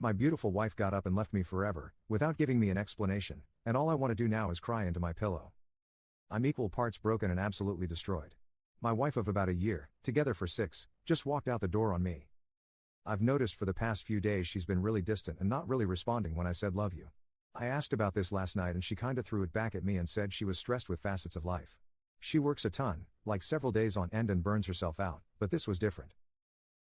My beautiful wife got up and left me forever, without giving me an explanation, and all I want to do now is cry into my pillow. I'm equal parts broken and absolutely destroyed. My wife of about a year, together for 6, just walked out the door on me. I've noticed for the past few days she's been really distant and not really responding when I said love you. I asked about this last night and she kinda threw it back at me and said she was stressed with facets of life. She works a ton, like several days on end, and burns herself out, but this was different.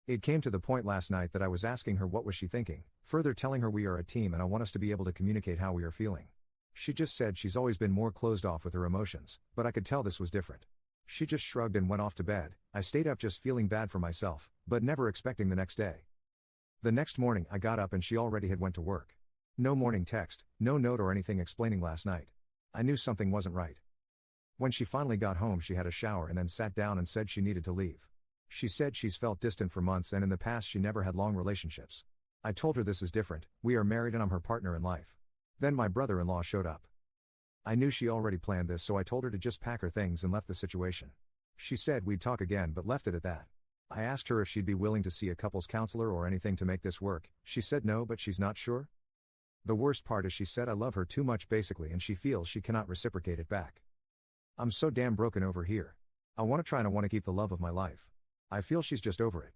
It came to the point last night that I was asking her what was she thinking, further telling her we are a team and I want us to be able to communicate how we are feeling. She just said she's always been more closed off with her emotions, but I could tell this was different. She just shrugged and went off to bed. I stayed up just feeling bad for myself, but never expecting the next day. The next morning I got up and she already had went to work. No morning text, no note or anything explaining last night. I knew something wasn't right. When she finally got home she had a shower and then sat down and said she needed to leave. She said she's felt distant for months and in the past she never had long relationships. I told her this is different, we are married and I'm her partner in life. Then my brother-in-law showed up. I knew she already planned this, so I told her to just pack her things and left the situation. She said we'd talk again but left it at that. I asked her if she'd be willing to see a couples counselor or anything to make this work. She said no, but she's not sure. The worst part is she said I love her too much basically and she feels she cannot reciprocate it back. I'm so damn broken over here. I want to try and I want to keep the love of my life. I feel she's just over it.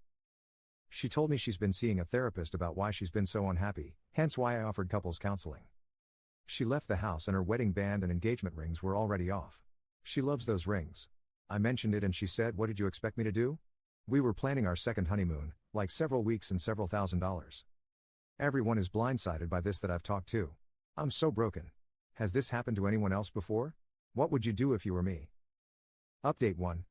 She told me she's been seeing a therapist about why she's been so unhappy, hence why I offered couples counseling. She left the house and her wedding band and engagement rings were already off. She loves those rings. I mentioned it and she said, "What did you expect me to do?" We were planning our second honeymoon, like several weeks and several $1,000s. Everyone is blindsided by this that I've talked to. I'm so broken. Has this happened to anyone else before? What would you do if you were me? Update 1.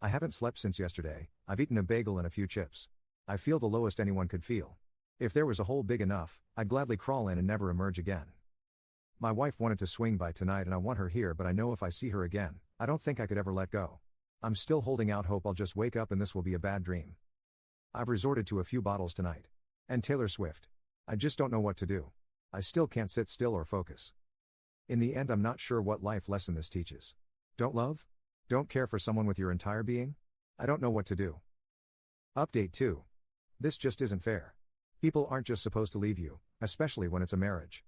I haven't slept since yesterday. I've eaten a bagel and a few chips. I feel the lowest anyone could feel. If there was a hole big enough, I'd gladly crawl in and never emerge again. My wife wanted to swing by tonight and I want her here, but I know if I see her again, I don't think I could ever let go. I'm still holding out hope I'll just wake up and this will be a bad dream. I've resorted to a few bottles tonight. And Taylor Swift. I just don't know what to do. I still can't sit still or focus. In the end, I'm not sure what life lesson this teaches. Don't love? Don't care for someone with your entire being? I don't know what to do. Update 2. This just isn't fair. People aren't just supposed to leave you, especially when it's a marriage.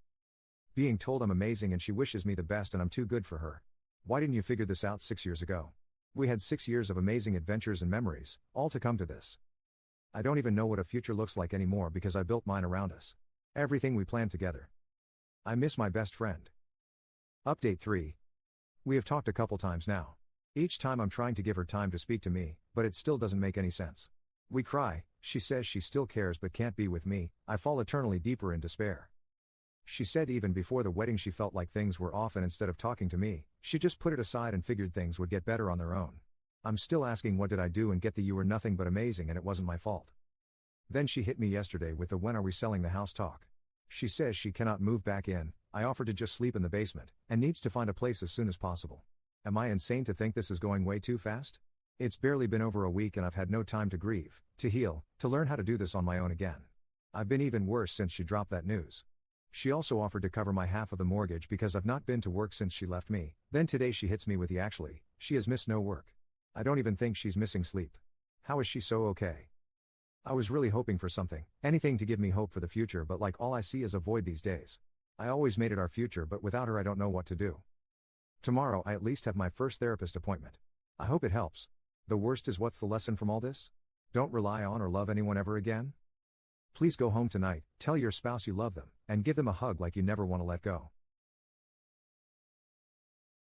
Being told I'm amazing and she wishes me the best and I'm too good for her. Why didn't you figure this out 6 years ago? We had 6 years of amazing adventures and memories, all to come to this. I don't even know what a future looks like anymore because I built mine around us. Everything we planned together. I miss my best friend. Update 3. We have talked a couple times now. Each time I'm trying to give her time to speak to me, but it still doesn't make any sense. We cry, she says she still cares but can't be with me, I fall eternally deeper in despair. She said even before the wedding she felt like things were off and instead of talking to me, she just put it aside and figured things would get better on their own. I'm still asking what did I do and get the "you were nothing but amazing and it wasn't my fault." Then she hit me yesterday with the "when are we selling the house" talk. She says she cannot move back in, I offered to just sleep in the basement, and needs to find a place as soon as possible. Am I insane to think this is going way too fast? It's barely been over a week and I've had no time to grieve, to heal, to learn how to do this on my own again. I've been even worse since she dropped that news. She also offered to cover my half of the mortgage because I've not been to work since she left me. Then today she hits me with the "actually, she has missed no work." I don't even think she's missing sleep. How is she so okay? I was really hoping for something, anything to give me hope for the future, but like all I see is a void these days. I always made it our future, but without her I don't know what to do. Tomorrow I at least have my first therapist appointment. I hope it helps. The worst is, what's the lesson from all this? Don't rely on or love anyone ever again. Please go home tonight, tell your spouse you love them, and give them a hug like you never want to let go.